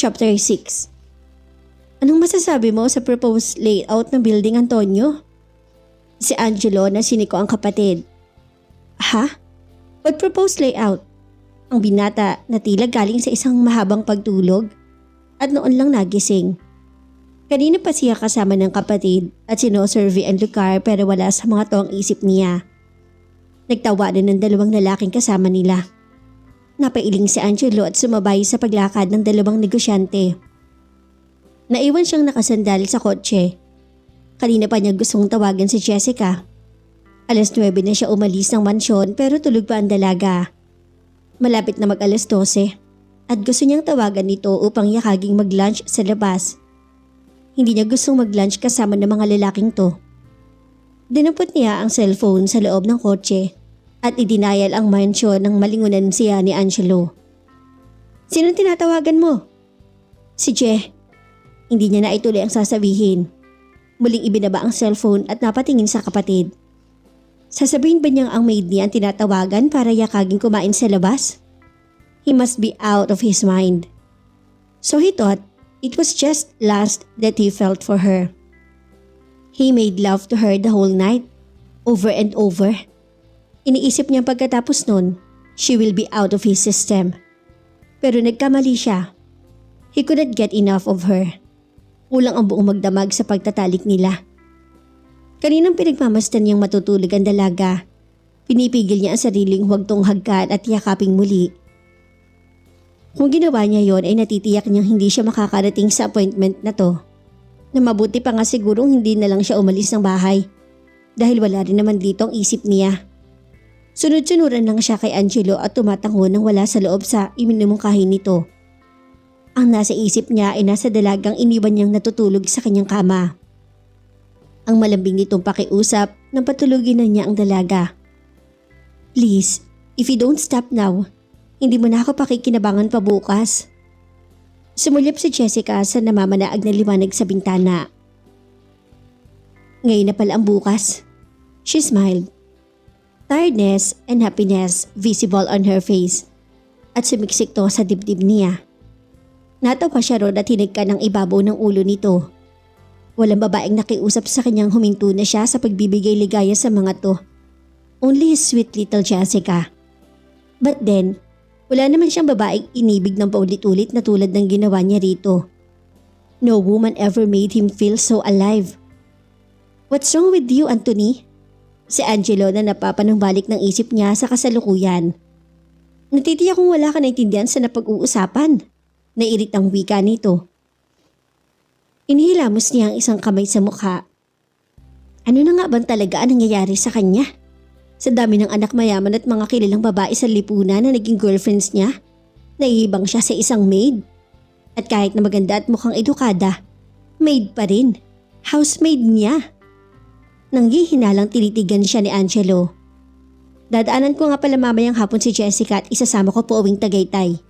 Chapter 6. Anong masasabi mo sa proposed layout ng building, Antonio? Si Angelo na siniko ang kapatid. Ha? What proposed layout? Ang binata na tila galing sa isang mahabang pagtulog at noon lang nagising. Kanina pa siya kasama ng kapatid at sinosurvey ang lugar pero wala sa mga to ang isip niya. Nagtawanan ng dalawang lalaking kasama nila. Napailing si Angelo at sumabay sa paglakad ng dalawang negosyante. Naiwan siyang nakasandal sa kotse. Kanina pa niya gustong tawagan si Jessica. Alas 9 na siya umalis ng mansyon pero tulog pa ang dalaga. Malapit na mag-alas 12 at gusto niyang tawagan nito upang yakaging mag-lunch sa labas. Hindi niya gustong mag-lunch kasama ng mga lalaking to. Dinampot niya ang cellphone sa loob ng kotse at idinayal ang mansyon ng malingunan siya ni Angelo. Sinong tinatawagan mo? Si Je. Hindi niya na ituloy ang sasabihin. Muling ibinaba ang cellphone at napatingin sa kapatid. Sasabihin ba niyang ang maid niya ang tinatawagan para yakaging kumain sa labas? He must be out of his mind. So he thought it was just lust that he felt for her. He made love to her the whole night, over and over. Iniisip niya pagkatapos nun, she will be out of his system. Pero nagkamali siya. He couldn't get enough of her. Kulang ang buong magdamag sa pagtatalik nila. Kaninang pinagmamasdan niyang matutulog ang dalaga, pinipigil niya ang sariling huwag tong hagkan at yakaping muli. Kung ginawa niya yon ay natitiyak niyang hindi siya makakarating sa appointment na to. Na mabuti pa nga sigurong hindi na lang siya umalis ng bahay dahil wala rin naman dito ang isip niya. Sunod-sunuran lang siya kay Angelo at tumatango nang wala sa loob sa iminumungkahi nito. Ang nasa isip niya ay nasa dalagang iniwan niyang natutulog sa kanyang kama. Ang malambing nitong pakiusap nang patulugin na niya ang dalaga. Please, if you don't stop now, hindi mo na ako pakikinabangan pa bukas. Sumulyap si Jessica sa namamanaag na liwanag sa bintana. Ngayon na pala ang bukas. She smiled. Tiredness and happiness visible on her face at sumiksik to sa dibdib niya. Natawa siya ron at hinigka ng ibabaw ng ulo nito. Walang babaeng nakiusap sa kanyang huminto na siya sa pagbibigay ligaya sa mga to. Only his sweet little Jessica. But then, wala naman siyang babaeng inibig ng paulit-ulit na tulad ng ginawa niya rito. No woman ever made him feel so alive. What's wrong with you, Anthony? Si Angelo na napapanumbalik ng isip niya sa kasalukuyan. Natitiyak kung wala ka naintindihan sa napag-uusapan. Nairit ang wika nito. Inihilamos niya ang isang kamay sa mukha. Ano na nga bang talaga ang nangyayari sa kanya? Sa dami ng anak mayaman at mga kilalang babae sa lipunan na naging girlfriends niya, naihibang siya sa isang maid. At kahit na maganda at mukhang edukada, maid pa rin. Housemaid niya. Nanghihinalang tinitigan siya ni Angelo. Dadaanan ko nga pala mamayang hapon si Jessica at isasama ko po uwing Tagaytay.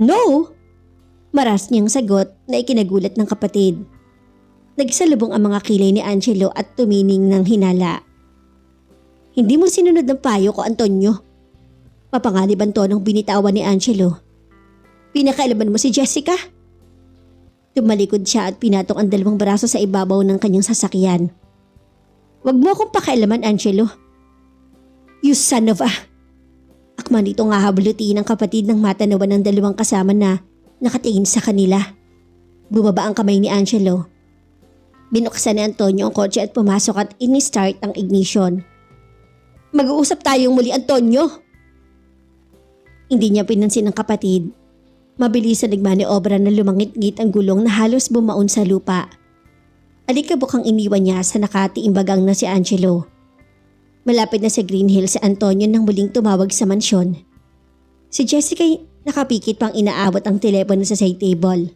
No! Maras niyang sagot na ikinagulat ng kapatid. Nagsalubong ang mga kilay ni Angelo at tumining ng hinala. Hindi mo sinunod ng payo ko, Antonio. Mapanganib ang tonong binitawan ni Angelo. Pinakailaman mo si Jessica? Tumalikod siya at pinatong ang dalawang braso sa ibabaw ng kanyang sasakyan. Wag mo akong pakailaman, Angelo. You son of a... Akman ito nga hablutiin ng kapatid ng matanawan ng dalawang kasama na nakatingin sa kanila. Bumaba ang kamay ni Angelo. Binuksan ni Antonio ang kotse at pumasok at ini-start ang ignition. Mag-uusap tayong muli, Antonio! Hindi niya pinansin ng kapatid. Mabilis na nagmaniobra na lumangit-ngit ang gulong na halos bumaon sa lupa. Alikabok ang iniwan niya sa nakatiimbagang na si Angelo. Malapit na sa Green Hill si Antonio nang muling tumawag sa mansyon. Si Jessica nakapikit pang inaabot ang telepono sa side table.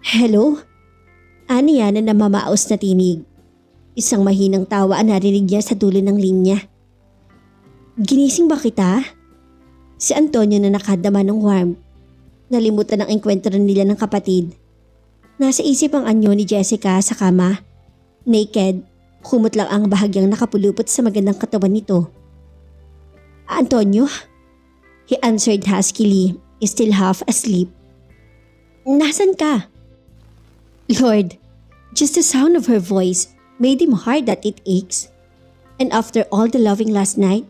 Hello? Ani yan na namamaos na tinig. Isang mahinang tawa ang narinig niya sa dulo ng linya. Ginising ba kita? Si Antonio na nakadama ng warmth. Nalimutan ang enkwentro nila ng kapatid. Nasa isip ang anyo ni Jessica sa kama. Naked, kumot lang ang bahagyang nakapulupot sa magandang katawan nito. Antonio? He answered huskily, still half asleep. Nasan ka? Lord, just the sound of her voice made him hard that it aches. And after all the loving last night,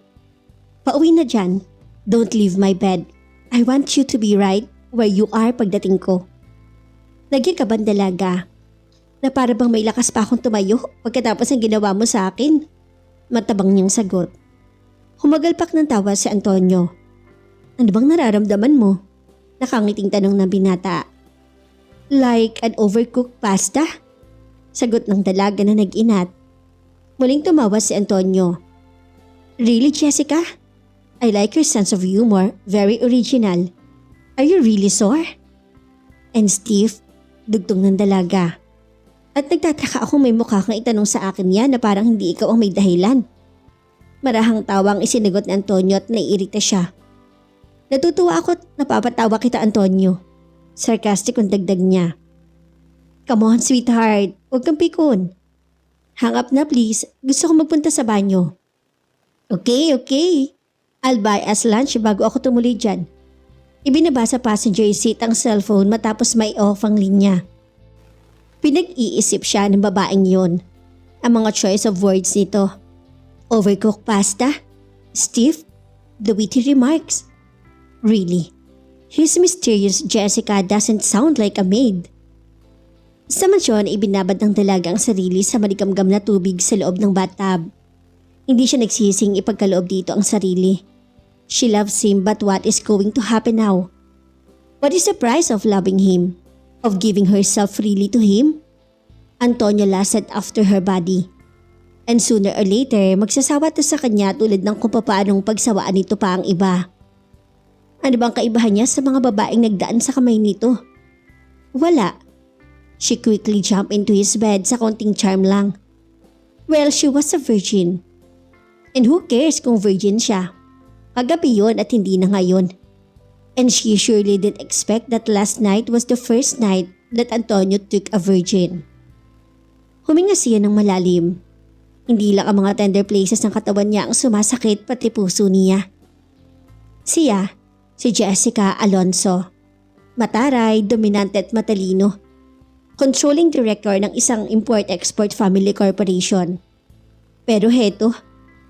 pauwi na dyan. Don't leave my bed. I want you to be right where you are pagdating ko. Lagi ka bang dalaga? Na para bang may lakas pa akong tumayo pagkatapos ng ginawa mo sa akin? Matabang niyang sagot. Humagalpak ng tawa si Antonio. Ano bang nararamdaman mo? Nakangiting tanong ng binata. Like an overcooked pasta? Sagot ng dalaga na nag-inat. Muling tumawa si Antonio. Really, Jessica? I like your sense of humor. Very original. Are you really sore? And Steve, dugtong ng dalaga. At nagtataka ako may mukha kang itanong sa akin yan na parang hindi ikaw ang may dahilan. Marahang tawang isinagot ni Antonio at naiirita siya. Natutuwa ako at napapatawa kita, Antonio. Sarcastic ang dagdag niya. Come on, sweetheart. Huwag kang pikon. Hang up na please. Gusto ko magpunta sa banyo. Okay. I'll buy us lunch bago ako tumuloy dyan. Ibinaba sa passenger seat ang cellphone matapos may off ang linya. Pinag-iisip siya ng babaeng yon. Ang mga choice of words nito. Overcooked pasta? Stiff? The witty remarks? Really? His mysterious Jessica doesn't sound like a maid. Sa mansyon, ibinabad ng dalaga ang sarili sa maligamgam na tubig sa loob ng bathtub. Hindi siya nagsising ipagkaloob dito ang sarili. She loves him, but what is going to happen now? What is the price of loving him? Of giving herself freely to him? Antonio lasted after her body. And sooner or later, magsasawa to sa kanya tulad ng kung paanong pagsawaan nito pa ang iba. Ano bang kaibahan niya sa mga babaeng nagdaan sa kamay nito? Wala. She quickly jumped into his bed sa konting charm lang. Well, she was a virgin. And who cares kung virgin siya? Kagabi yun at hindi na ngayon. And she surely didn't expect that last night was the first night that Antonio took a virgin. Huminga siya ng malalim. Hindi lang ang mga tender places ng katawan niya ang sumasakit pati puso niya. Siya, si Jessica Alonso. Mataray, dominante at matalino. Controlling director ng isang import-export family corporation. Pero heto,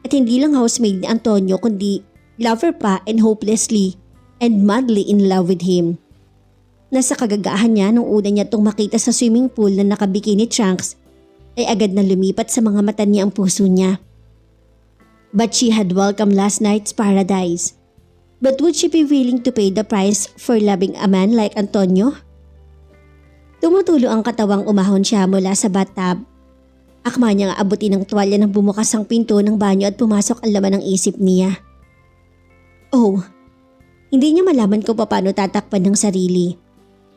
at hindi lang housemaid ni Antonio kundi lover pa and hopelessly and madly in love with him. Nasa kagagahan niya nung una niya itong makita sa swimming pool na nakabikini trunks ay agad na lumipat sa mga mata niya ang puso niya. But she had welcomed last night's paradise. But would she be willing to pay the price for loving a man like Antonio? Tumutulo ang katawang umahon siya mula sa bathtub. Akma niya nga abutin ng tuwalya nang bumukas ang pinto ng banyo at pumasok ang laman ng isip niya. Oh, hindi niya malaman kung paano tatakpan ng sarili.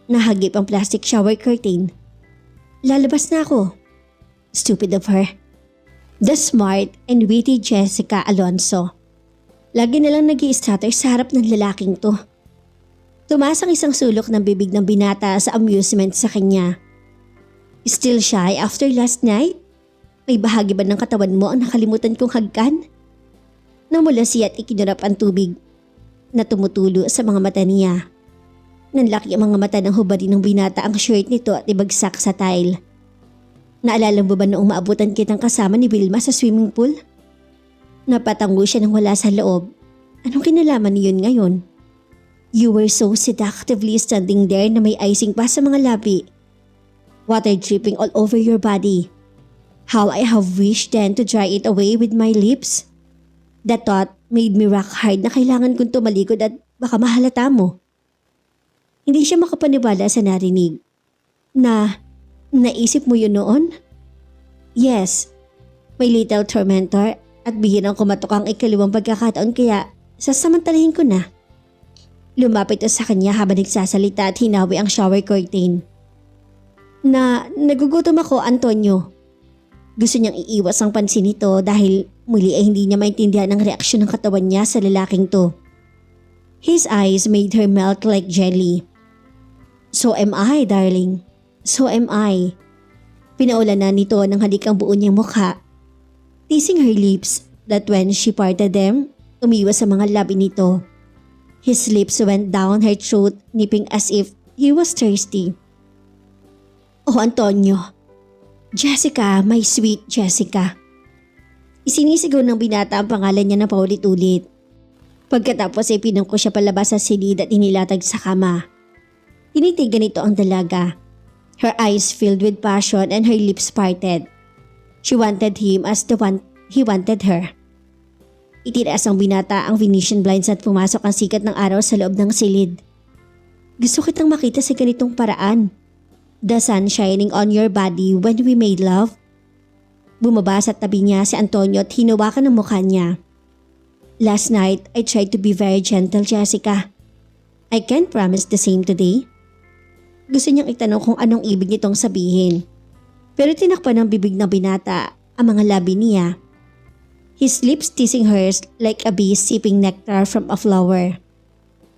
Nahagip ang plastic shower curtain. Lalabas na ako. Stupid of her. The smart and witty Jessica Alonso. Lagi nalang nag-i-stutter sa harap ng lalaking to. Tumaas ang isang sulok ng bibig ng binata sa amusement sa kanya. Still shy after last night? May bahagi ba ng katawan mo ang nakalimutan kong hagkan? Namula siya at ikinurap ang tubig na tumutulo sa mga mata niya. Nanlaki ang mga mata ng hubadi ng binata ang shirt nito at ibagsak sa tile. Naalala mo ba noong maabutan kitang kasama ni Vilma sa swimming pool? Napatango siya nang wala sa loob. Anong kinalaman niyon ngayon? You were so seductively standing there na may icing pa sa mga labi. Water dripping all over your body. How I have wished then to dry it away with my lips. The thought made me rock hard na kailangan kong tumalikod at baka mahalata mo. Hindi siya makapaniwala sa narinig. Naisip mo yun noon? Yes, my little tormentor at bihirang kumatok ang ikalawang pagkakataon kaya sasamantalahin ko na. Lumapit sa kanya habang nagsasalita at hinawi ang shower curtain. Nagugutom ako, Antonio. Gusto niyang iiwas ang pansin nito dahil muli ay hindi niya maintindihan ang reaksyon ng katawan niya sa lalaking to. His eyes made her melt like jelly. So am I, darling. So am I. Pinaulan na nito ng halik ang buo niyang mukha. Teasing her lips that when she parted them, umiwas sa mga labi nito. His lips went down her throat, nipping as if he was thirsty. Oh, Antonio. Jessica, my sweet Jessica. Isinisigaw ng binata ang pangalan niya na paulit-ulit. Pagkatapos ay pinangko siya palabas sa silid at inilatag sa kama. Tinitigan nito ang dalaga. Her eyes filled with passion and her lips parted. She wanted him as he wanted her. Itinaas ang binata ang Venetian blinds at pumasok ang sikat ng araw sa loob ng silid. Gusto kitang makita sa ganitong paraan. The sun shining on your body when we made love. Bumaba sa tabi niya si Antonio at hinawakan ang mukha niya. Last night, I tried to be very gentle, Jessica. I can't promise the same today. Gusto niyang itanong kung anong ibig nitong sabihin. Pero tinakpan ng bibig ng binata ang mga labi niya. His lips teasing hers like a bee sipping nectar from a flower.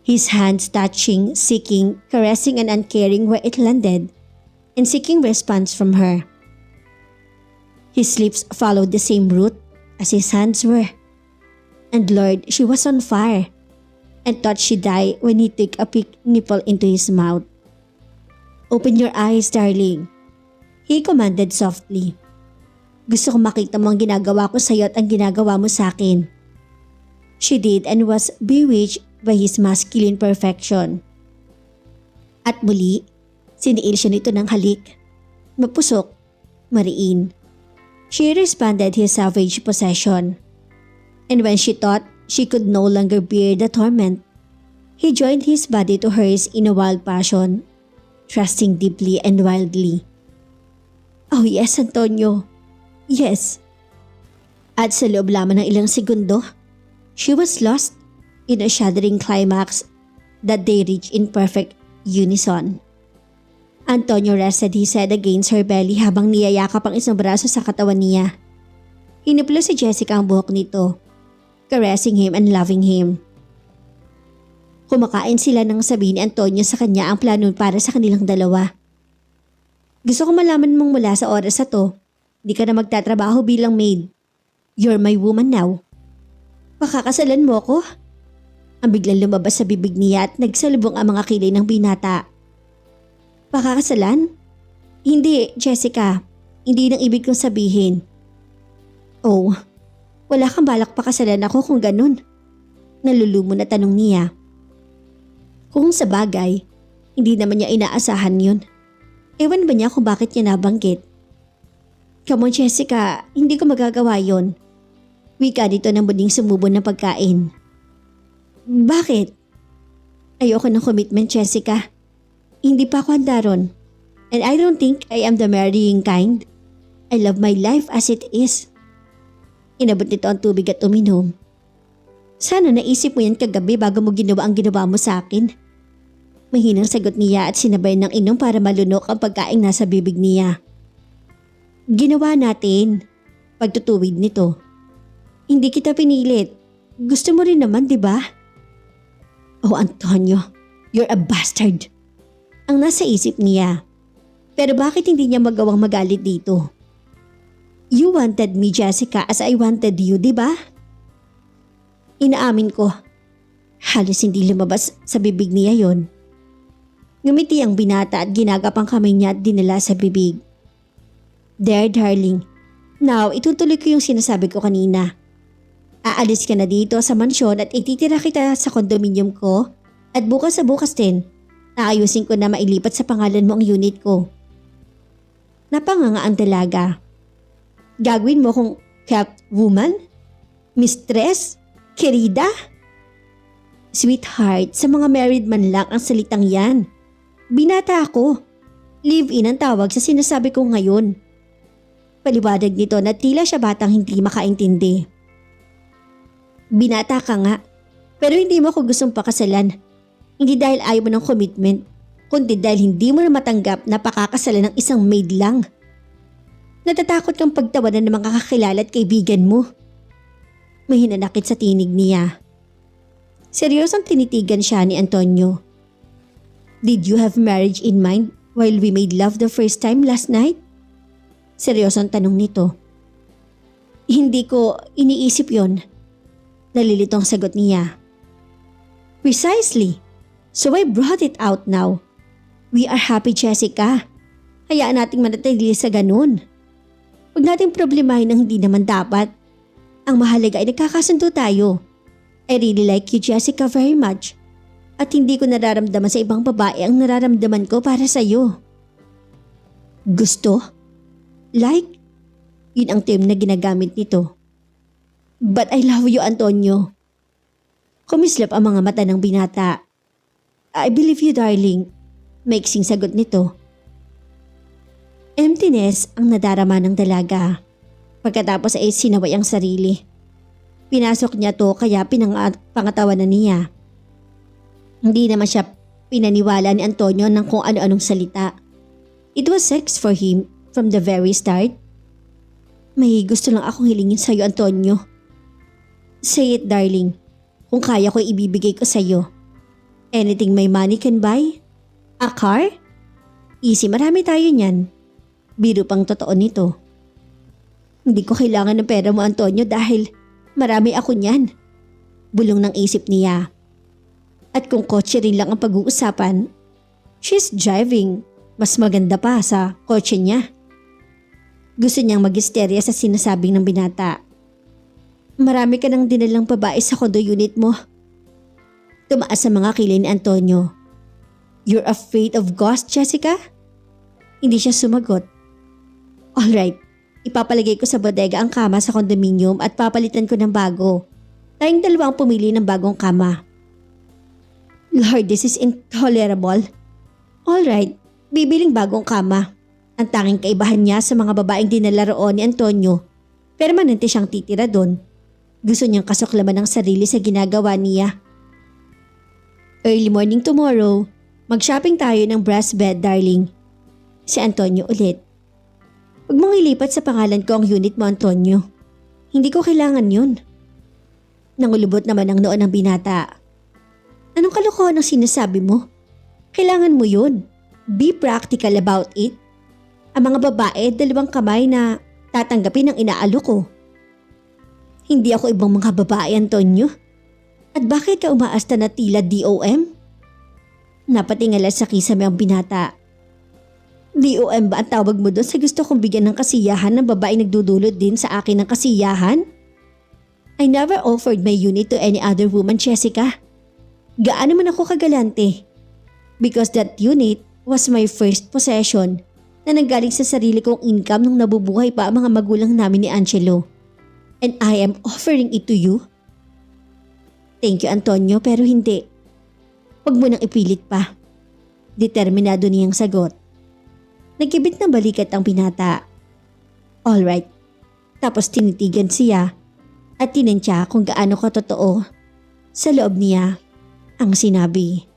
His hands touching, seeking, caressing and uncaring where it landed, and seeking response from her. His lips followed the same route as his hands were. And Lord, she was on fire, and thought she'd die when he took a big nipple into his mouth. Open your eyes, darling, he commanded softly. Gusto kong makita mo ang ginagawa ko sa iyo at ang ginagawa mo sa akin. She did and was bewitched by his masculine perfection. At muli, siniil siya nito ng halik. Mapusok, mariin. She responded his savage possession. And when she thought she could no longer bear the torment, he joined his body to hers in a wild passion, trusting deeply and wildly. Oh yes, Antonio. Yes. At sa loob lamang ng ilang segundo, she was lost in a shuddering climax that they reached in perfect unison. Antonio rested his head against her belly habang niyayakap ang isang braso sa katawan niya. Hinuplo si Jessica ang buhok nito, caressing him and loving him. Kumakain sila nang sabihin ni Antonio sa kanya ang plano para sa kanilang dalawa. Gusto ko malaman mong mula sa oras na to, di ka na magtatrabaho bilang maid. You're my woman now. Pakakasalan mo ako? Ang biglang lumabas sa bibig niya at nagsalubong ang mga kilay ng binata. Pakakasalan? Hindi, Jessica. Hindi nang ibig kong sabihin. Oh, wala kang balak pakasalan ako kung ganun. Nalulumo na tanong niya. Kung sa bagay, hindi naman niya inaasahan yun. Ewan ba niya kung bakit niya nabanggit? Come on, Jessica, hindi ko magagawa yon. Wika dito ng muling sumubon ng pagkain. Bakit? Ayoko ng commitment, Jessica. Hindi pa ako handa ron. And I don't think I am the marrying kind. I love my life as it is. Inabot nito ang tubig at uminom. Sana naisip mo yan kagabi bago mo ginawa ang ginawa mo sa akin. Mahinang sagot niya at sinabay ng inom para malunok ang pagkaing nasa bibig niya. Ginawa natin. Pagtutuwid nito. Hindi kita pinilit. Gusto mo rin naman, di ba? Oh, Antonio, you're a bastard. Ang nasa isip niya. Pero bakit hindi niya magawang magalit dito? You wanted me, Jessica, as I wanted you, di ba? Inaamin ko. Halos hindi lumabas sa bibig niya yon. Ngumiti ang binata at ginagapang kamay niya at dinala sa bibig. There, darling. Now, itutuloy ko yung sinasabi ko kanina. Aalis ka na dito sa mansyon at ititira kita sa kondominium ko at bukas sa bukas din, naayusin ko na mailipat sa pangalan mo ang unit ko. Napanganga ang dalaga. Gagawin mo kong kept woman? Mistress? Querida? Sweetheart, sa mga married man lang ang salitang yan. Binata ako. Live-in ang tawag sa sinasabi ko ngayon. Paliwanag nito na tila siya batang hindi makaintindi. Binata ka nga, pero hindi mo ako gustong pakasalan. Hindi dahil ayaw mo ng commitment, kundi dahil hindi mo na matanggap na pakakasalan ng isang maid lang. Natatakot kang pagtawanan ng mga kakilala at kaibigan mo. May hinanakit sa tinig niya. Seryosong tinitigan siya ni Antonio. Did you have marriage in mind while we made love the first time last night? Seryosong tanong nito. Hindi ko iniisip yon. Nalilitong sagot niya. Precisely. So I brought it out now. We are happy, Jessica. Hayaan nating manatili sa ganun. Huwag nating problemahin ang hindi naman dapat. Ang mahalaga ay nagkakasundo tayo. I really like you, Jessica, very much. At hindi ko nararamdaman sa ibang babae ang nararamdaman ko para sa iyo. Gusto? Like? Yun ang term na ginagamit nito. But I love you, Antonio. Kumislap ang mga mata ng binata. I believe you, darling. Maiksing sagot nito. Emptiness ang nadarama ng dalaga. Pagkatapos ay sinaway ang sarili. Pinasok niya to kaya pangatawanan niya. Hindi naman siya pinaniwala ni Antonio ng kung ano-anong salita. It was sex for him from the very start. May gusto lang akong hilingin sa'yo, Antonio. Say it, darling. Kung kaya ko, ibibigay ko sa'yo. Anything my money can buy? A car? Easy, marami tayo niyan. Biro pang totoo nito. Hindi ko kailangan ng pera mo, Antonio, dahil marami ako niyan. Bulong ng isip niya. At kung kotse rin lang ang pag-uusapan, she's driving. Mas maganda pa sa kotse niya. Gusto niyang mag-hysteria sa sinasabing ng binata. Marami ka nang dinalang babae sa condo unit mo. Tumaas sa mga kilay ni Antonio. You're afraid of ghosts, Jessica? Hindi siya sumagot. Alright, ipapalagay ko sa bodega ang kama sa condominium at papalitan ko ng bago. Tayong dalawa ang pumili ng bagong kama. Lord, this is intolerable. Alright, bibiling bagong kama. Ang tanging kaibahan niya sa mga babaeng dinala roon ni Antonio, permanente siyang titira doon. Gusto niyang kasuklaman ng sarili sa ginagawa niya. Early morning tomorrow, mag-shopping tayo ng brass bed, darling. Si Antonio ulit. Huwag mong ilipat sa pangalan ko ang unit mo, Antonio. Hindi ko kailangan yun. Nangulubot naman ang noon ng binata. Anong kalokohan ang sinasabi mo? Kailangan mo yun. Be practical about it. Ang mga babae, dalawang kamay na tatanggapin ang inaalok ko. Hindi ako ibang mga babae, Antonio. At bakit ka umaasta na tila DOM? Napatingala sa kisame ang binata. DOM ba ang tawag mo doon sa gusto kong bigyan ng kasiyahan ng babae nagdudulot din sa akin ng kasiyahan? I never offered my unit to any other woman, Jessica. Gaano man ako kagalante? Because that unit was my first possession na nanggaling sa sarili kong income nung nabubuhay pa ang mga magulang namin ni Angelo. And I am offering it to you? Thank you, Antonio, pero hindi. Huwag mo nang ipilit pa. Determinado niyang sagot. Nagkibit ng balikat ang binata. Alright. Tapos tinitigan siya at tinensya kung gaano katotoo sa loob niya ang sinabi.